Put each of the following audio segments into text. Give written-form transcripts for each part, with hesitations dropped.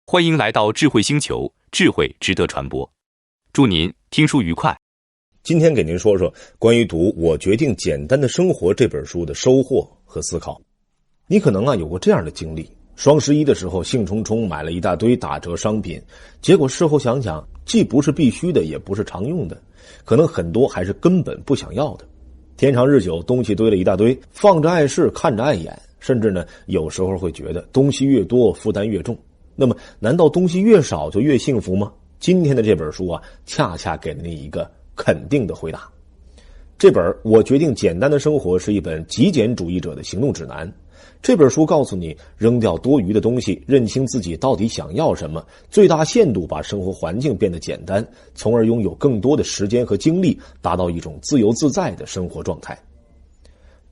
欢迎来到智慧星球，智慧值得传播。祝您听书愉快。今天给您说说关于读《我决定简单的生活》这本书的收获和思考。你可能有过这样的经历，双11的时候兴冲冲买了一大堆打折商品，结果事后想想，既不是必须的，也不是常用的，可能很多还是根本不想要的。天长日久，东西堆了一大堆，放着碍事，看着碍眼，甚至有时候会觉得东西越多负担越重。那么难道东西越少就越幸福吗？今天的这本书恰恰给了你一个肯定的回答。这本《我决定简单的生活》是一本极简主义者的行动指南。这本书告诉你扔掉多余的东西，认清自己到底想要什么，最大限度把生活环境变得简单，从而拥有更多的时间和精力，达到一种自由自在的生活状态。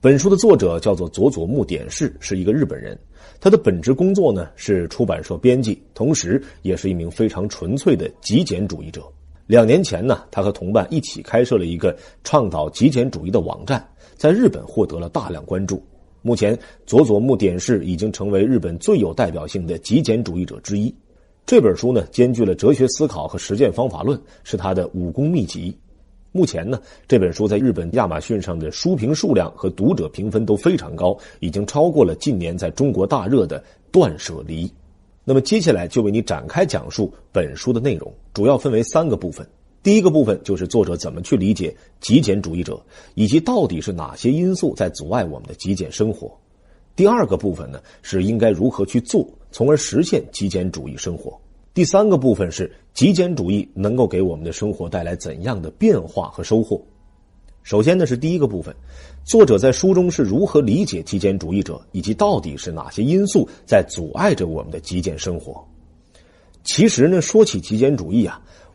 本书的作者叫做佐佐木典士，是一个日本人。他的本职工作是出版社编辑，同时也是一名非常纯粹的极简主义者。2年前他和同伴一起开设了一个倡导极简主义的网站，在日本获得了大量关注。目前佐佐木典士已经成为日本最有代表性的极简主义者之一。这本书兼具了哲学思考和实践方法论，是他的武功秘籍。目前这本书在日本亚马逊上的书评数量和读者评分都非常高，已经超过了近年在中国大热的断舍离。那么接下来就为你展开讲述本书的内容，主要分为3个部分。第一个部分就是作者怎么去理解极简主义者，以及到底是哪些因素在阻碍我们的极简生活。第二个部分是应该如何去做，从而实现极简主义生活。第3个部分是极简主义能够给我们的生活带来怎样的变化和收获。首先是第一个部分，作者在书中是如何理解极简主义者，以及到底是哪些因素在阻碍着我们的极简生活。其实说起极简主义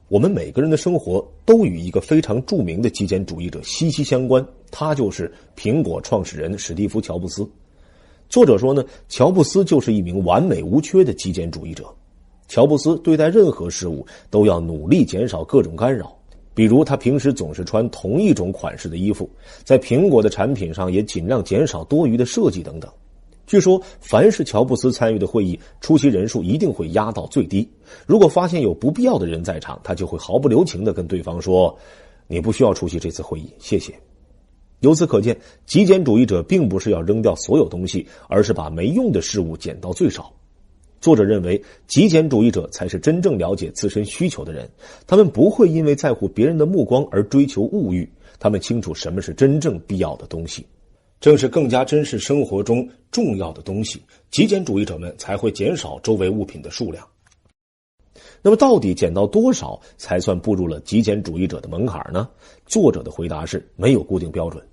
我们每个人的生活都与一个非常著名的极简主义者息息相关，他就是苹果创始人史蒂夫·乔布斯。作者说乔布斯就是一名完美无缺的极简主义者。乔布斯对待任何事物都要努力减少各种干扰，比如他平时总是穿同一种款式的衣服，在苹果的产品上也尽量减少多余的设计等等。据说凡是乔布斯参与的会议，出席人数一定会压到最低，如果发现有不必要的人在场，他就会毫不留情地跟对方说，你不需要出席这次会议，谢谢。由此可见，极简主义者并不是要扔掉所有东西，而是把没用的事物减到最少。作者认为，极简主义者才是真正了解自身需求的人，他们不会因为在乎别人的目光而追求物欲，他们清楚什么是真正必要的东西。正是更加珍视生活中重要的东西，极简主义者们才会减少周围物品的数量。那么到底减到多少才算步入了极简主义者的门槛呢？作者的回答是没有固定标准。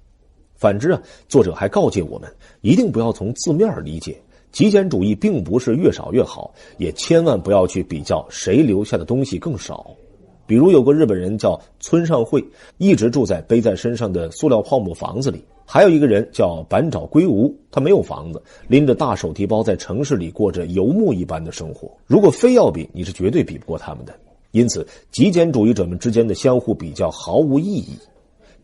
反之作者还告诫我们，一定不要从字面理解，极简主义并不是越少越好，也千万不要去比较谁留下的东西更少。比如有个日本人叫村上惠，一直住在背在身上的塑料泡沫房子里。还有一个人叫板沼圭吾，他没有房子，拎着大手提包在城市里过着游牧一般的生活。如果非要比，你是绝对比不过他们的。因此极简主义者们之间的相互比较毫无意义。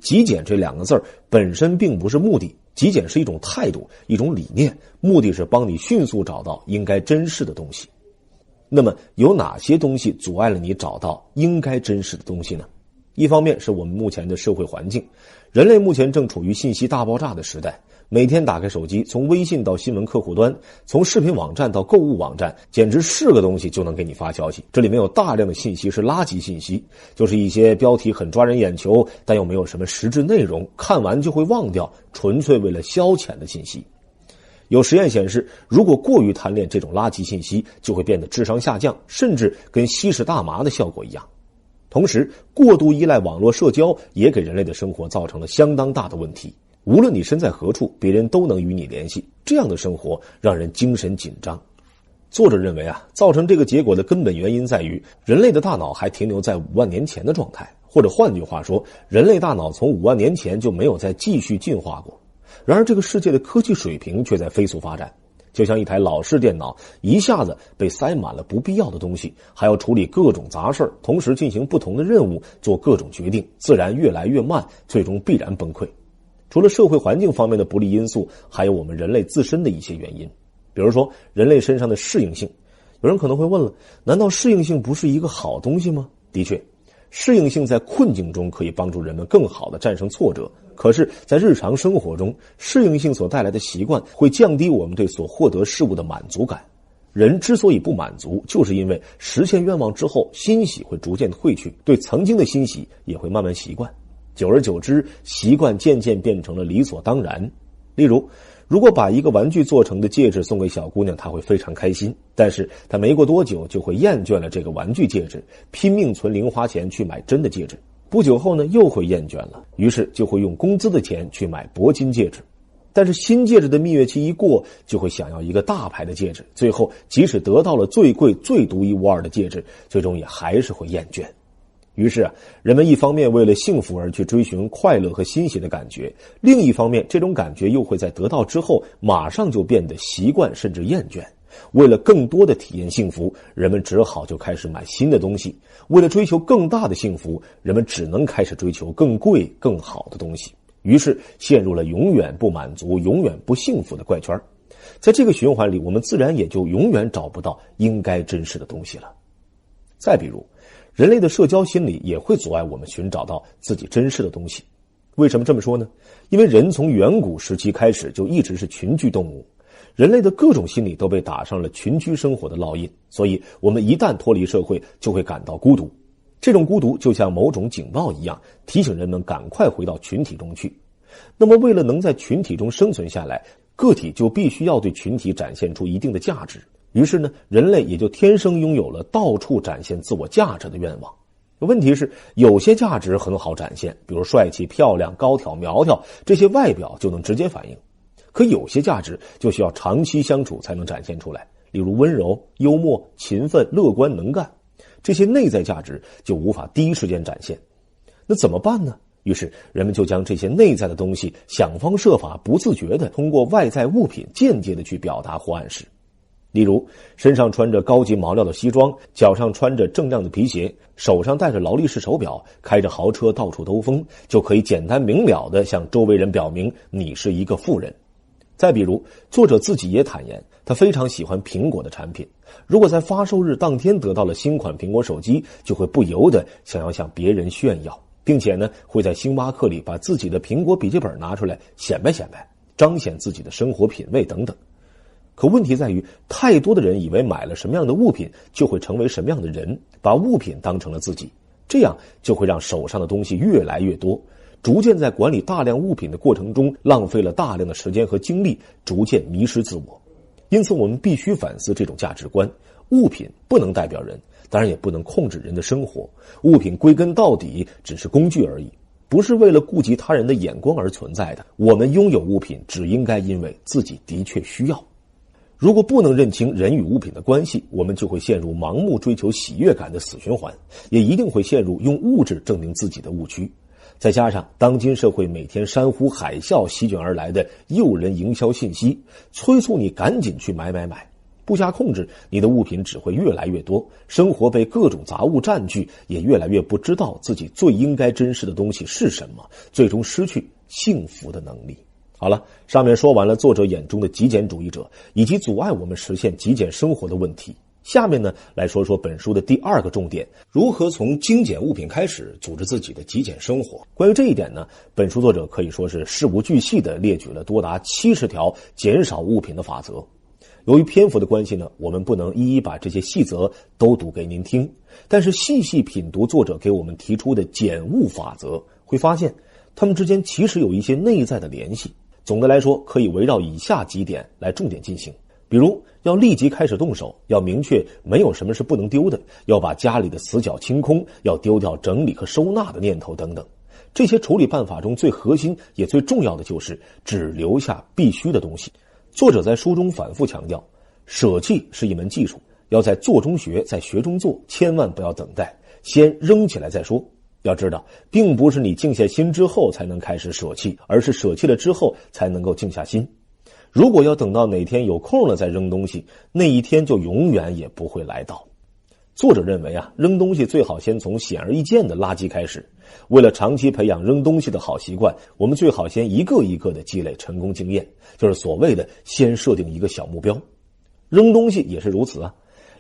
极简这2个字本身并不是目的，极简是一种态度，一种理念，目的是帮你迅速找到应该珍视的东西。那么有哪些东西阻碍了你找到应该珍视的东西呢？一方面是我们目前的社会环境，人类目前正处于信息大爆炸的时代，每天打开手机，从微信到新闻客户端，从视频网站到购物网站，简直是个东西就能给你发消息。这里面有大量的信息是垃圾信息，就是一些标题很抓人眼球，但又没有什么实质内容，看完就会忘掉，纯粹为了消遣的信息。有实验显示，如果过于贪恋这种垃圾信息，就会变得智商下降，甚至跟吸食大麻的效果一样。同时，过度依赖网络社交也给人类的生活造成了相当大的问题。无论你身在何处，别人都能与你联系，这样的生活让人精神紧张。作者认为造成这个结果的根本原因在于人类的大脑还停留在5万年前的状态，或者换句话说，人类大脑从5万年前就没有再继续进化过。然而这个世界的科技水平却在飞速发展，就像一台老式电脑一下子被塞满了不必要的东西，还要处理各种杂事，同时进行不同的任务，做各种决定，自然越来越慢，最终必然崩溃。除了社会环境方面的不利因素，还有我们人类自身的一些原因。比如说人类身上的适应性，有人可能会问了，难道适应性不是一个好东西吗？的确，适应性在困境中可以帮助人们更好地战胜挫折，可是在日常生活中，适应性所带来的习惯会降低我们对所获得事物的满足感。人之所以不满足，就是因为实现愿望之后，欣喜会逐渐褪去，对曾经的欣喜也会慢慢习惯。久而久之，习惯渐渐变成了理所当然。例如，如果把一个玩具做成的戒指送给小姑娘，她会非常开心，但是她没过多久就会厌倦了这个玩具戒指，拼命存零花钱去买真的戒指。不久后呢，又会厌倦了，于是就会用工资的钱去买铂金戒指。但是新戒指的蜜月期一过，就会想要一个大牌的戒指，最后即使得到了最贵最独一无二的戒指，最终也还是会厌倦。于是人们一方面为了幸福而去追寻快乐和欣喜的感觉，另一方面这种感觉又会在得到之后马上就变得习惯甚至厌倦。为了更多的体验幸福，人们只好就开始买新的东西，为了追求更大的幸福，人们只能开始追求更贵更好的东西，于是陷入了永远不满足永远不幸福的怪圈。在这个循环里，我们自然也就永远找不到应该珍视的东西了。再比如，人类的社交心理也会阻碍我们寻找到自己珍视的东西。为什么这么说呢？因为人从远古时期开始就一直是群居动物，人类的各种心理都被打上了群居生活的烙印，所以我们一旦脱离社会就会感到孤独。这种孤独就像某种警报一样，提醒人们赶快回到群体中去。那么为了能在群体中生存下来，个体就必须要对群体展现出一定的价值。于是呢，人类也就天生拥有了到处展现自我价值的愿望。问题是，有些价值很好展现，比如帅气、漂亮、高挑、苗条，这些外表就能直接反映。可有些价值就需要长期相处才能展现出来，例如温柔、幽默、勤奋、乐观、能干，这些内在价值就无法第一时间展现。那怎么办呢？于是人们就将这些内在的东西想方设法不自觉地通过外在物品间接地去表达或暗示。例如，身上穿着高级毛料的西装，脚上穿着锃亮的皮鞋，手上戴着劳力士手表，开着豪车到处兜风，就可以简单明了地向周围人表明你是一个富人。再比如，作者自己也坦言，他非常喜欢苹果的产品，如果在发售日当天得到了新款苹果手机，就会不由得想要向别人炫耀，并且呢，会在星巴克里把自己的苹果笔记本拿出来显摆显摆，彰显自己的生活品味等等。可问题在于，太多的人以为买了什么样的物品就会成为什么样的人，把物品当成了自己，这样就会让手上的东西越来越多，逐渐在管理大量物品的过程中浪费了大量的时间和精力，逐渐迷失自我。因此我们必须反思这种价值观，物品不能代表人，当然也不能控制人的生活，物品归根到底只是工具而已，不是为了顾及他人的眼光而存在的。我们拥有物品只应该因为自己的确需要。如果不能认清人与物品的关系，我们就会陷入盲目追求喜悦感的死循环，也一定会陷入用物质证明自己的误区。再加上当今社会每天山呼海啸席卷而来的诱人营销信息，催促你赶紧去买，不加控制，你的物品只会越来越多，生活被各种杂物占据，也越来越不知道自己最应该珍视的东西是什么，最终失去幸福的能力。好了，上面说完了作者眼中的极简主义者以及阻碍我们实现极简生活的问题，下面呢，来说说本书的第二个重点，如何从精简物品开始组织自己的极简生活。关于这一点呢，本书作者可以说是事无巨细地列举了多达70条减少物品的法则。由于篇幅的关系呢，我们不能一一把这些细则都读给您听，但是细细品读作者给我们提出的减物法则，会发现它们之间其实有一些内在的联系。总的来说，可以围绕以下几点来重点进行。比如，要立即开始动手，要明确没有什么是不能丢的，要把家里的死角清空，要丢掉整理和收纳的念头等等。这些处理办法中最核心也最重要的就是只留下必须的东西。作者在书中反复强调，舍弃是一门技术，要在做中学，在学中做，千万不要等待，先扔起来再说。要知道，并不是你静下心之后才能开始舍弃，而是舍弃了之后才能够静下心。如果要等到哪天有空了再扔东西，那一天就永远也不会来到。作者认为扔东西最好先从显而易见的垃圾开始。为了长期培养扔东西的好习惯，我们最好先一个一个的积累成功经验，就是所谓的先设定一个小目标。扔东西也是如此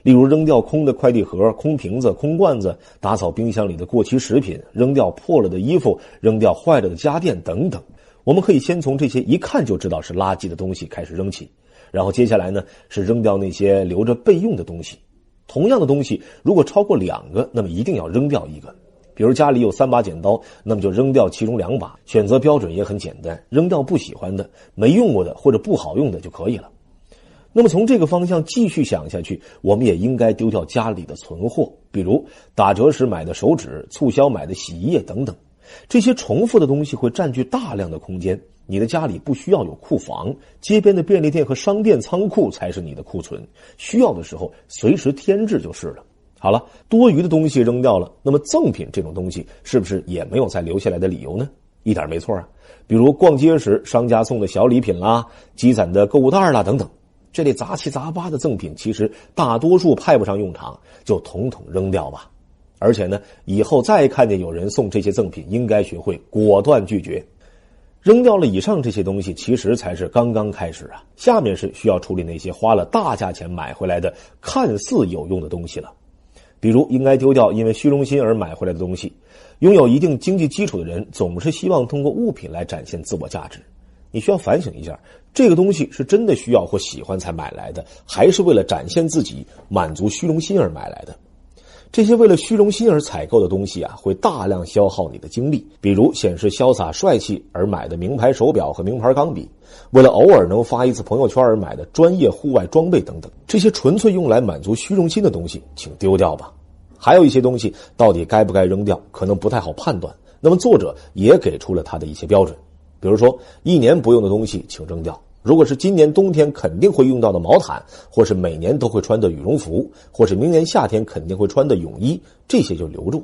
例如扔掉空的快递盒、空瓶子、空罐子，打扫冰箱里的过期食品，扔掉破了的衣服，扔掉坏了的家电等等。我们可以先从这些一看就知道是垃圾的东西开始扔起，然后接下来呢是扔掉那些留着备用的东西。同样的东西如果超过2个，那么一定要扔掉1个。比如家里有3把剪刀，那么就扔掉其中2把，选择标准也很简单，扔掉不喜欢的、没用过的或者不好用的就可以了。那么从这个方向继续想下去，我们也应该丢掉家里的存货，比如打折时买的手纸、促销买的洗衣液等等。这些重复的东西会占据大量的空间，你的家里不需要有库房，街边的便利店和商店仓库才是你的库存，需要的时候随时添置就是了。好了，多余的东西扔掉了，那么赠品这种东西是不是也没有再留下来的理由呢？一点没错啊，比如逛街时商家送的小礼品啦、积攒的购物袋啦等等，这类杂七杂八的赠品其实大多数派不上用场，就统统扔掉吧。而且呢，以后再看见有人送这些赠品，应该学会果断拒绝。扔掉了以上这些东西，其实才是刚刚开始啊。下面是需要处理那些花了大价钱买回来的看似有用的东西了。比如应该丢掉因为虚荣心而买回来的东西。拥有一定经济基础的人总是希望通过物品来展现自我价值。你需要反省一下，这个东西是真的需要或喜欢才买来的，还是为了展现自己、满足虚荣心而买来的？这些为了虚荣心而采购的东西啊，会大量消耗你的精力，比如显示潇洒帅气而买的名牌手表和名牌钢笔，为了偶尔能发一次朋友圈而买的专业户外装备等等。这些纯粹用来满足虚荣心的东西，请丢掉吧。还有一些东西到底该不该扔掉，可能不太好判断，那么作者也给出了他的一些标准。比如说1年不用的东西请扔掉，如果是今年冬天肯定会用到的毛毯，或是每年都会穿的羽绒服，或是明年夏天肯定会穿的泳衣，这些就留住。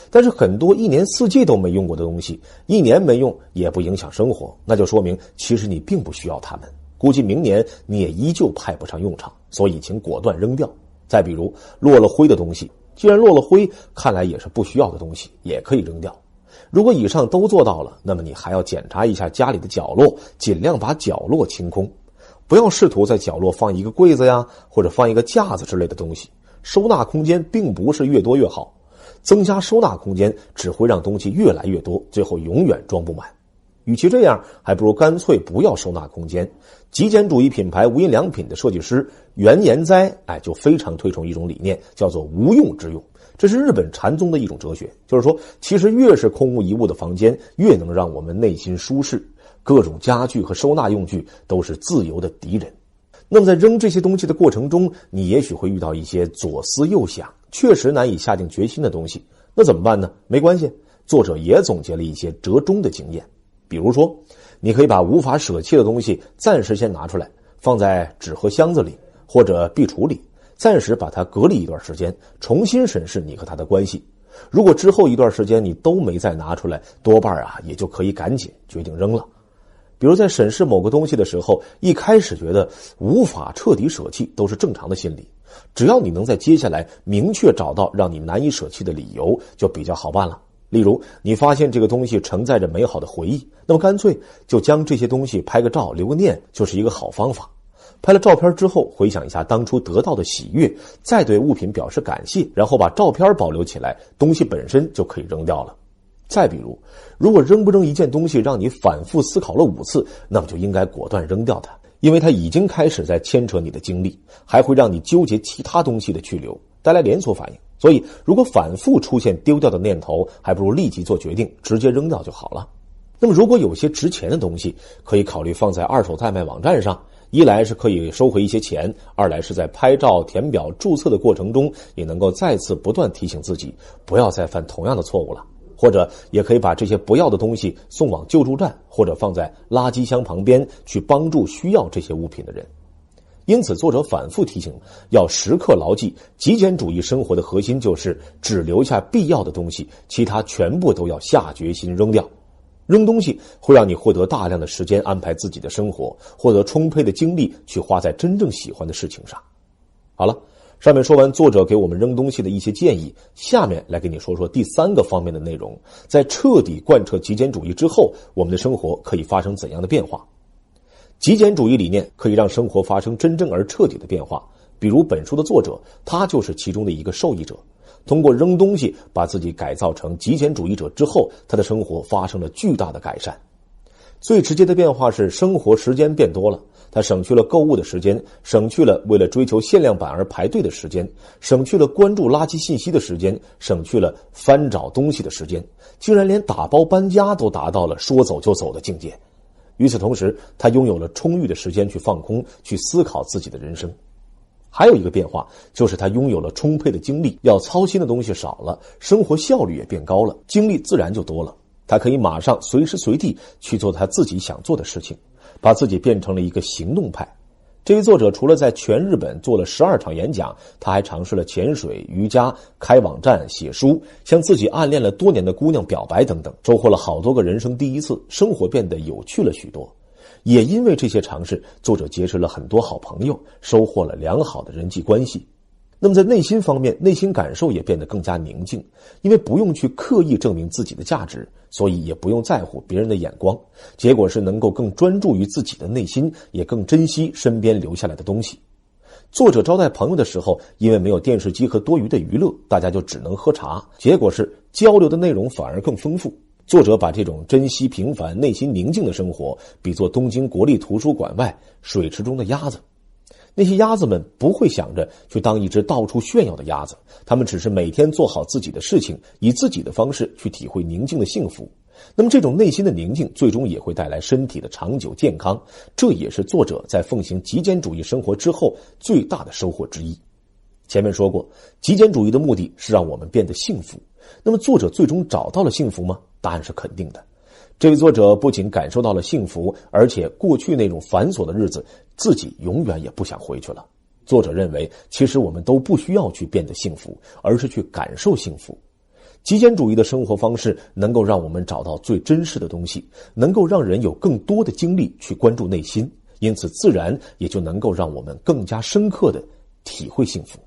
但是很多1年4季都没用过的东西，1年没用也不影响生活，那就说明其实你并不需要它们，估计明年你也依旧派不上用场，所以请果断扔掉。再比如落了灰的东西，既然落了灰，看来也是不需要的东西，也可以扔掉。如果以上都做到了，那么你还要检查一下家里的角落，尽量把角落清空，不要试图在角落放一个柜子呀，或者放一个架子之类的东西。收纳空间并不是越多越好，增加收纳空间只会让东西越来越多，最后永远装不满。与其这样，还不如干脆不要收纳空间。极简主义品牌无印良品的设计师原研哉就非常推崇一种理念，叫做无用之用。这是日本禅宗的一种哲学，就是说其实越是空无一物的房间，越能让我们内心舒适。各种家具和收纳用具都是自由的敌人。那么在扔这些东西的过程中，你也许会遇到一些左思右想，确实难以下定决心的东西，那怎么办呢？没关系，作者也总结了一些折中的经验。比如说，你可以把无法舍弃的东西暂时先拿出来，放在纸盒箱子里或者壁橱里，暂时把它隔离一段时间，重新审视你和它的关系。如果之后一段时间你都没再拿出来，多半也就可以赶紧决定扔了。比如在审视某个东西的时候，一开始觉得无法彻底舍弃都是正常的心理，只要你能在接下来明确找到让你难以舍弃的理由，就比较好办了。例如你发现这个东西承载着美好的回忆，那么干脆就将这些东西拍个照留个念，就是一个好方法。拍了照片之后，回想一下当初得到的喜悦，再对物品表示感谢，然后把照片保留起来，东西本身就可以扔掉了。再比如，如果扔不扔一件东西让你反复思考了5次，那么就应该果断扔掉它，因为它已经开始在牵扯你的精力，还会让你纠结其他东西的去留，带来连锁反应。所以如果反复出现丢掉的念头，还不如立即做决定，直接扔掉就好了。那么如果有些值钱的东西，可以考虑放在二手代卖网站上，一来是可以收回一些钱，二来是在拍照、填表、注册的过程中，也能够再次不断提醒自己不要再犯同样的错误了。或者也可以把这些不要的东西送往救助站，或者放在垃圾箱旁边，去帮助需要这些物品的人。因此作者反复提醒，要时刻牢记极简主义生活的核心就是只留下必要的东西，其他全部都要下决心扔掉。扔东西会让你获得大量的时间安排自己的生活，获得充沛的精力去花在真正喜欢的事情上。好了，上面说完作者给我们扔东西的一些建议，下面来给你说说第3个方面的内容。在彻底贯彻极简主义之后，我们的生活可以发生怎样的变化？极简主义理念可以让生活发生真正而彻底的变化，比如本书的作者，他就是其中的一个受益者。通过扔东西把自己改造成极简主义者之后，他的生活发生了巨大的改善。最直接的变化是生活时间变多了，他省去了购物的时间，省去了为了追求限量版而排队的时间，省去了关注垃圾信息的时间，省去了翻找东西的时间，竟然连打包搬家都达到了说走就走的境界。与此同时，他拥有了充裕的时间去放空，去思考自己的人生。还有一个变化，就是他拥有了充沛的精力，要操心的东西少了，生活效率也变高了，精力自然就多了。他可以马上随时随地去做他自己想做的事情，把自己变成了一个行动派。这位作者除了在全日本做了12场演讲，他还尝试了潜水、瑜伽、开网站、写书，向自己暗恋了多年的姑娘表白等等，收获了好多个人生第一次，生活变得有趣了许多。也因为这些尝试，作者结识了很多好朋友，收获了良好的人际关系。那么在内心方面，内心感受也变得更加宁静，因为不用去刻意证明自己的价值，所以也不用在乎别人的眼光，结果是能够更专注于自己的内心，也更珍惜身边留下来的东西。作者招待朋友的时候，因为没有电视机和多余的娱乐，大家就只能喝茶，结果是交流的内容反而更丰富。作者把这种珍惜平凡、内心宁静的生活比作东京国立图书馆外水池中的鸭子。那些鸭子们不会想着去当一只到处炫耀的鸭子，他们只是每天做好自己的事情，以自己的方式去体会宁静的幸福。那么这种内心的宁静最终也会带来身体的长久健康，这也是作者在奉行极简主义生活之后最大的收获之一。前面说过，极简主义的目的是让我们变得幸福。那么作者最终找到了幸福吗？答案是肯定的。这位作者不仅感受到了幸福，而且过去那种繁琐的日子自己永远也不想回去了。作者认为，其实我们都不需要去变得幸福，而是去感受幸福。极简主义的生活方式能够让我们找到最真实的东西，能够让人有更多的精力去关注内心，因此自然也就能够让我们更加深刻地体会幸福。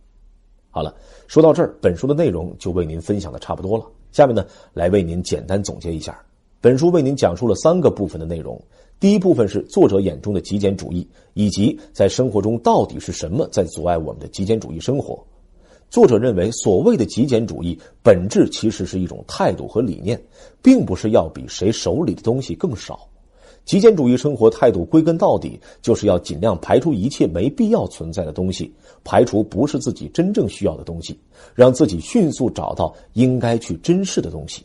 好了，说到这儿，本书的内容就为您分享的差不多了。下面呢，来为您简单总结一下。本书为您讲述了3个部分的内容。第一部分是作者眼中的极简主义，以及在生活中到底是什么在阻碍我们的极简主义生活。作者认为，所谓的极简主义本质其实是一种态度和理念，并不是要比谁手里的东西更少。极简主义生活态度归根到底就是要尽量排除一切没必要存在的东西，排除不是自己真正需要的东西，让自己迅速找到应该去珍视的东西。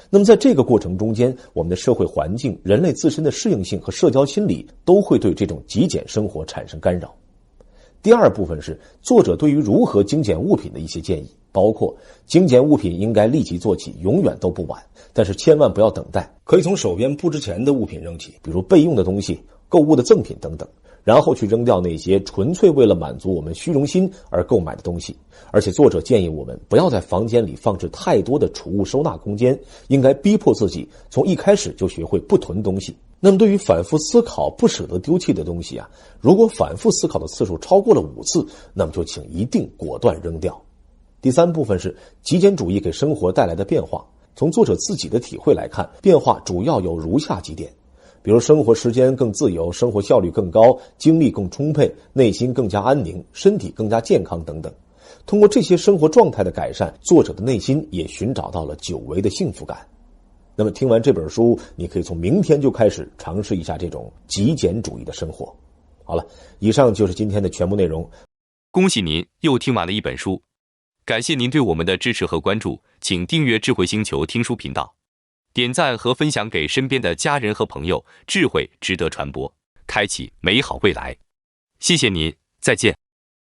那么在这个过程中间，我们的社会环境、人类自身的适应性和社交心理都会对这种极简生活产生干扰。第二部分是作者对于如何精简物品的一些建议，包括精简物品应该立即做起，永远都不晚，但是千万不要等待，可以从手边不值钱的物品扔起，比如备用的东西、购物的赠品等等，然后去扔掉那些纯粹为了满足我们虚荣心而购买的东西。而且作者建议我们不要在房间里放置太多的储物收纳空间，应该逼迫自己从一开始就学会不囤东西。那么对于反复思考不舍得丢弃的东西啊，如果反复思考的次数超过了5次，那么就请一定果断扔掉。第三部分是极简主义给生活带来的变化。从作者自己的体会来看，变化主要有如下几点，比如生活时间更自由，生活效率更高，精力更充沛，内心更加安宁，身体更加健康等等。通过这些生活状态的改善，作者的内心也寻找到了久违的幸福感。那么听完这本书，你可以从明天就开始尝试一下这种极简主义的生活。好了，以上就是今天的全部内容。恭喜您又听完了一本书，感谢您对我们的支持和关注，请订阅智慧星球听书频道，点赞和分享给身边的家人和朋友，智慧值得传播，开启美好未来。谢谢您，再见。